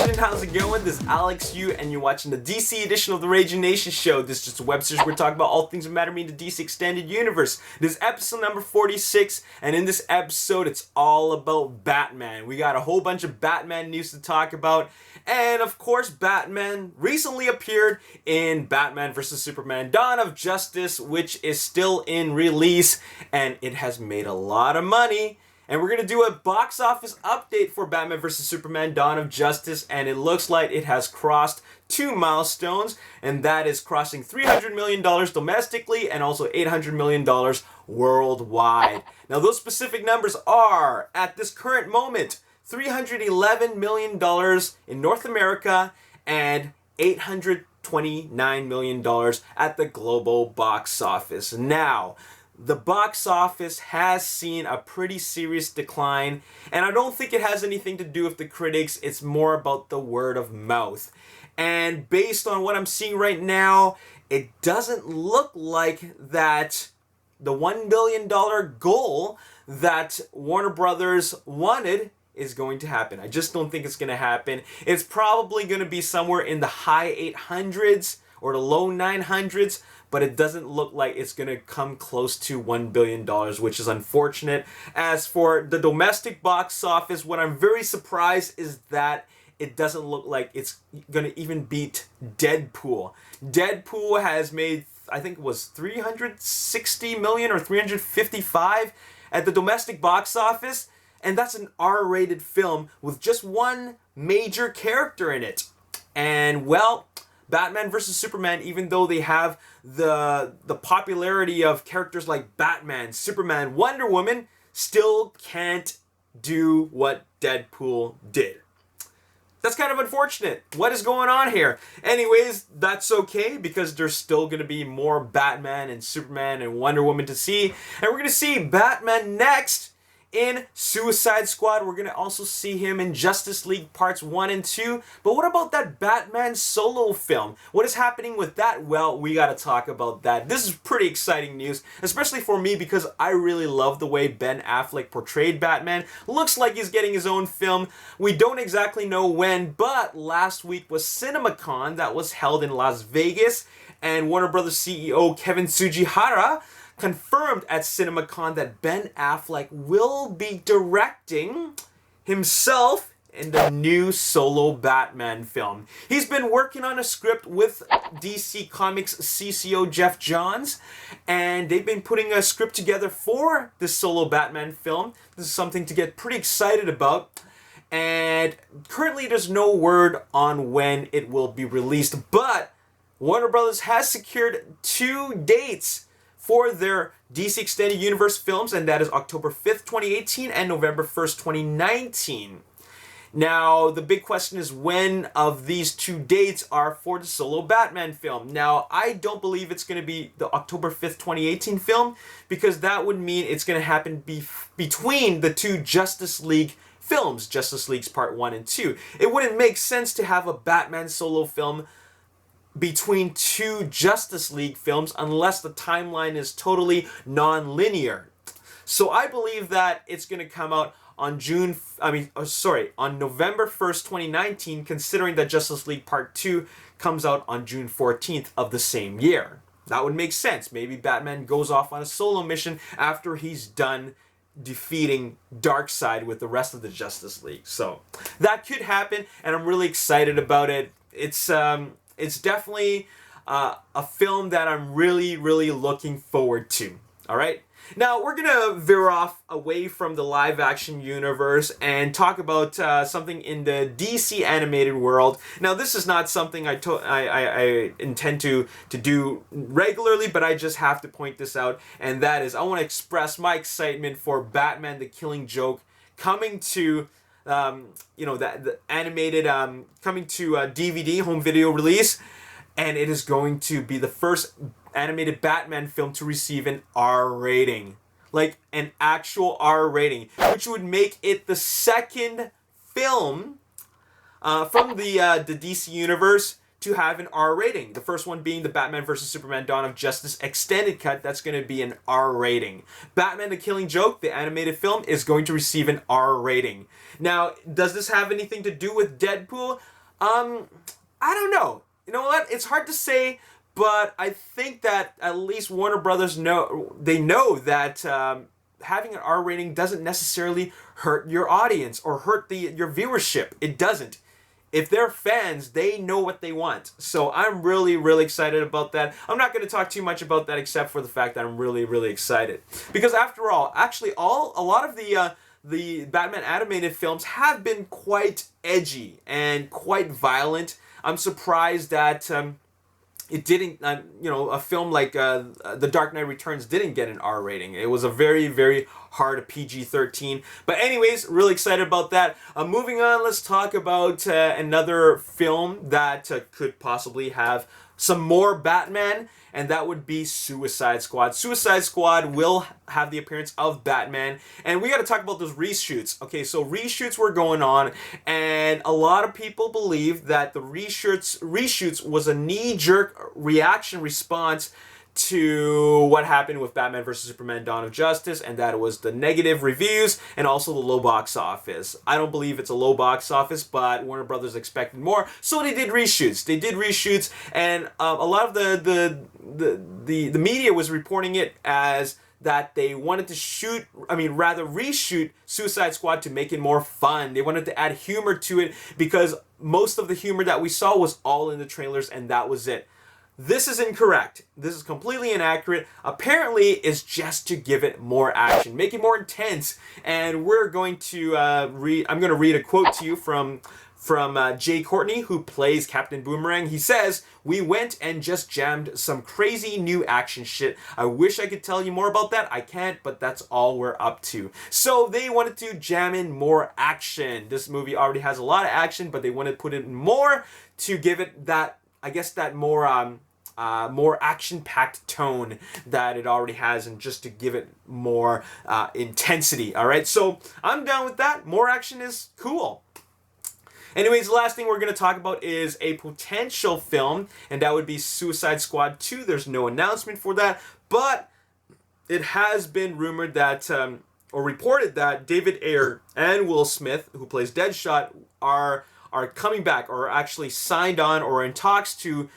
Ragin, how's it going? This is Alex Yu, and you're watching the DC edition of the Ragin Nation Show. This is just a web series where we're talking about all things that matter to me in the DC Extended Universe. This is episode number 46, and in this episode, it's all about Batman. We got a whole bunch of Batman news to talk about, and of course, Batman recently appeared in Batman vs. Superman Dawn of Justice, which is still in release, and it has made a lot of money. And we're going to do a box office update for Batman vs. Superman Dawn of Justice, and it looks like it has crossed 2 milestones, and that is crossing $300 million domestically and also $800 million worldwide. Now, those specific numbers are, at this current moment, $311 million in North America and $829 million at the global box office. Now, the box office has seen a pretty serious decline, and I don't think it has anything to do with the critics. It's more about the word of mouth. And based on what I'm seeing right now, it doesn't look like that the $1 billion goal that Warner Brothers wanted is going to happen. I just don't think it's going to happen. It's probably going to be somewhere in the high 800s or the low 900s, but it doesn't look like it's going to come close to $1 billion, which is unfortunate. As for the domestic box office, what I'm very surprised is that it doesn't look like it's going to even beat Deadpool. Deadpool has made, I think it was 360 million or 355 at the domestic box office, and that's an R-rated film with just one major character in it. And, well, Batman vs. Superman, even though they have the popularity of characters like Batman, Superman, Wonder Woman, still can't do what Deadpool did. That's kind of unfortunate. What is going on here? Anyways, that's okay, because there's still going to be more Batman and Superman and Wonder Woman to see. And we're going to see Batman next in Suicide Squad. We're going to also see him in Justice League Parts 1 and 2. But what about that Batman solo film? What is happening with that? Well, we got to talk about that. This is pretty exciting news, especially for me, because I really love the way Ben Affleck portrayed Batman. Looks like he's getting his own film. We don't exactly know when, but last week was CinemaCon that was held in Las Vegas, and Warner Brothers CEO Kevin Tsujihara confirmed at CinemaCon that Ben Affleck will be directing himself in the new solo Batman film. He's been working on a script with DC Comics CCO Jeff Johns, and they've been putting a script together for the solo Batman film. This is something to get pretty excited about. And currently there's no word on when it will be released, but Warner Brothers has secured 2 dates for their DC Extended Universe films, and that is October 5th, 2018 and November 1st, 2019. Now, the big question is when of these 2 dates are for the solo Batman film. Now, I don't believe it's going to be the October 5th, 2018 film, because that would mean it's going to happen between the 2 Justice League films, Justice League's Part 1 and 2. It wouldn't make sense to have a Batman solo film between 2 Justice League films unless the timeline is totally non-linear. So I believe that it's going to come out on on November 1st, 2019, considering that Justice League Part 2 comes out on June 14th of the same year. That would make sense. Maybe Batman goes off on a solo mission after he's done defeating Darkseid with the rest of the Justice League. So that could happen, and I'm really excited about it. It's definitely a film that I'm really, really looking forward to. All right? Now, we're going to veer off away from the live-action universe and talk about something in the DC animated world. Now, this is not something I intend to do regularly, but I just have to point this out, and that is I want to express my excitement for Batman the Killing Joke coming to the animated, coming to DVD, home video release, and it is going to be the first animated Batman film to receive an R rating. Like, an actual R rating, which would make it the second film from the DC Universe to have an R rating. The first one being the Batman vs. Superman Dawn of Justice extended cut. That's going to be an R rating. Batman the Killing Joke, the animated film, is going to receive an R rating. Now, does this have anything to do with Deadpool? I don't know. You know what? It's hard to say, but I think that at least Warner Brothers know that having an R rating doesn't necessarily hurt your audience or hurt your viewership. It doesn't. If they're fans, they know what they want. So I'm really, really excited about that. I'm not going to talk too much about that except for the fact that I'm really, really excited. Because after all, actually, a lot of the Batman animated films have been quite edgy and quite violent. I'm surprised that it didn't, a film like The Dark Knight Returns didn't get an R rating. It was a very, very hard PG-13. But anyways, really excited about that. Moving on, let's talk about another film that could possibly have some more Batman, and that would be Suicide Squad. Suicide Squad will have the appearance of Batman, and we got to talk about those reshoots. Okay, so reshoots were going on, and a lot of people believe that the reshoots was a knee-jerk reaction response to what happened with Batman vs. Superman Dawn of Justice, and that was the negative reviews and also the low box office. I don't believe it's a low box office, but Warner Brothers expected more, so they did reshoots. And a lot of the media was reporting it as that they wanted to reshoot Suicide Squad to make it more fun. They wanted to add humor to it because most of the humor that we saw was all in the trailers, and that was it. This is incorrect. This is completely inaccurate. Apparently, it's just to give it more action, make it more intense. And we're going to I'm going to read a quote to you from Jay Courtney, who plays Captain Boomerang. He says, "We went and just jammed some crazy new action shit. I wish I could tell you more about that. I can't, but that's all we're up to." So they wanted to jam in more action. This movie already has a lot of action, but they wanted to put in more to give it that, I guess, that more action-packed tone that it already has, and just to give it more intensity. All right, so I'm down with that. More action is cool. Anyways, the last thing we're going to talk about is a potential film, and that would be Suicide Squad 2. There's no announcement for that, but it has been rumored that, or reported that, David Ayer and Will Smith, who plays Deadshot, are coming back, or actually signed on, or in talks to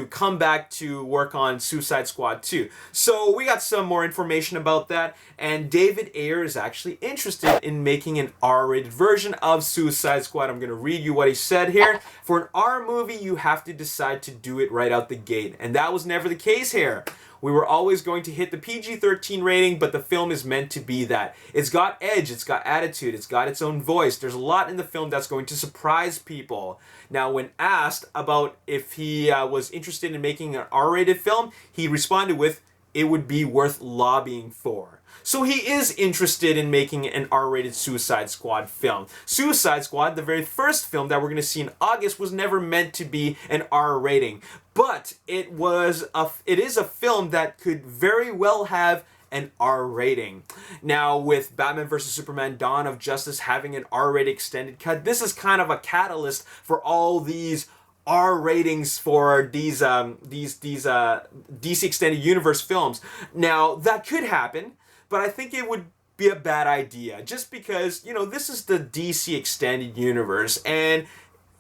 come back to work on Suicide Squad 2. So we got some more information about that, and David Ayer is actually interested in making an R-rated version of Suicide Squad. I'm going to read you what he said here. For an R movie, you have to decide to do it right out the gate, and that was never the case here. We were always going to hit the PG-13 rating, but the film is meant to be that. It's got edge, it's got attitude, it's got its own voice. There's a lot in the film that's going to surprise people. Now, when asked about if he was interested in making an R-rated film, he responded with, "It would be worth lobbying for." So he is interested in making an R-rated Suicide Squad film. Suicide Squad, the very first film that we're going to see in August, was never meant to be an R rating. But it is a film that could very well have an R rating. Now, with Batman vs. Superman Dawn of Justice having an R-rated extended cut, this is kind of a catalyst for all these R ratings for these DC Extended Universe films. Now, that could happen, but I think it would be a bad idea, just because, this is the DC Extended Universe, and,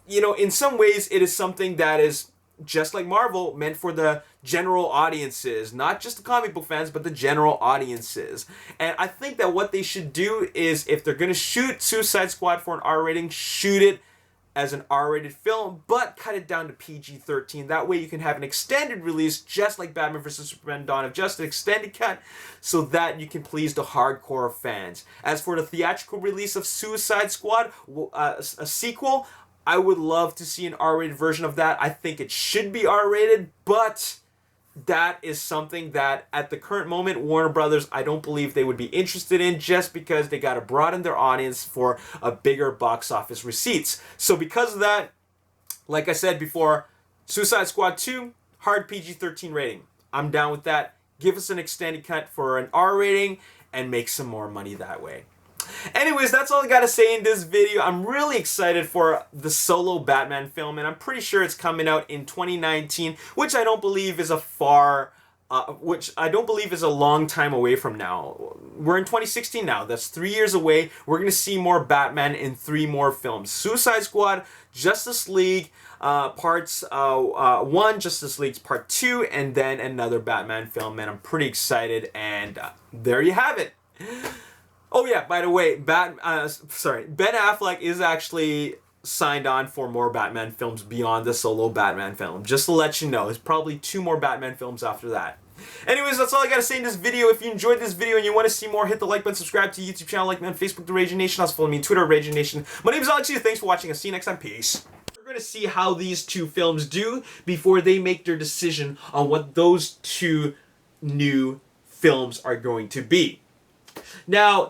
in some ways it is something that is, just like Marvel, meant for the general audiences, not just the comic book fans, but the general audiences. And I think that what they should do is, if they're going to shoot Suicide Squad for an R rating, shoot it as an R-rated film, but cut it down to PG-13. That way you can have an extended release, just like Batman vs. Superman Dawn of Justice, extended cut, so that you can please the hardcore fans. As for the theatrical release of Suicide Squad, a sequel, I would love to see an R-rated version of that. I think it should be R-rated, but that is something that, at the current moment, Warner Brothers, I don't believe they would be interested in, just because they got to broaden their audience for a bigger box office receipts. So because of that, like I said before, Suicide Squad 2, hard PG-13 rating. I'm down with that. Give us an extended cut for an R rating and make some more money that way. Anyways, that's all I gotta say in this video. I'm really excited for the solo Batman film, and I'm pretty sure it's coming out in 2019, which I don't believe is a far which I don't believe is a long time away from now. We're in 2016 now. That's 3 years away. We're going to see more Batman in 3 more films. Suicide Squad, Justice League parts 1, Justice League's part 2, and then another Batman film, and I'm pretty excited, and there you have it. Oh yeah, by the way, Ben Affleck is actually signed on for more Batman films beyond the solo Batman film. Just to let you know, there's probably 2 more Batman films after that. Anyways, that's all I gotta say in this video. If you enjoyed this video and you want to see more, hit the like button, subscribe to the YouTube channel, like me on Facebook, The Ragin Nation. Also follow me on Twitter, Ragin Nation. My name is Alex. Thanks for watching. I'll see you next time. Peace. We're gonna see how these 2 films do before they make their decision on what those 2 new films are going to be. Now,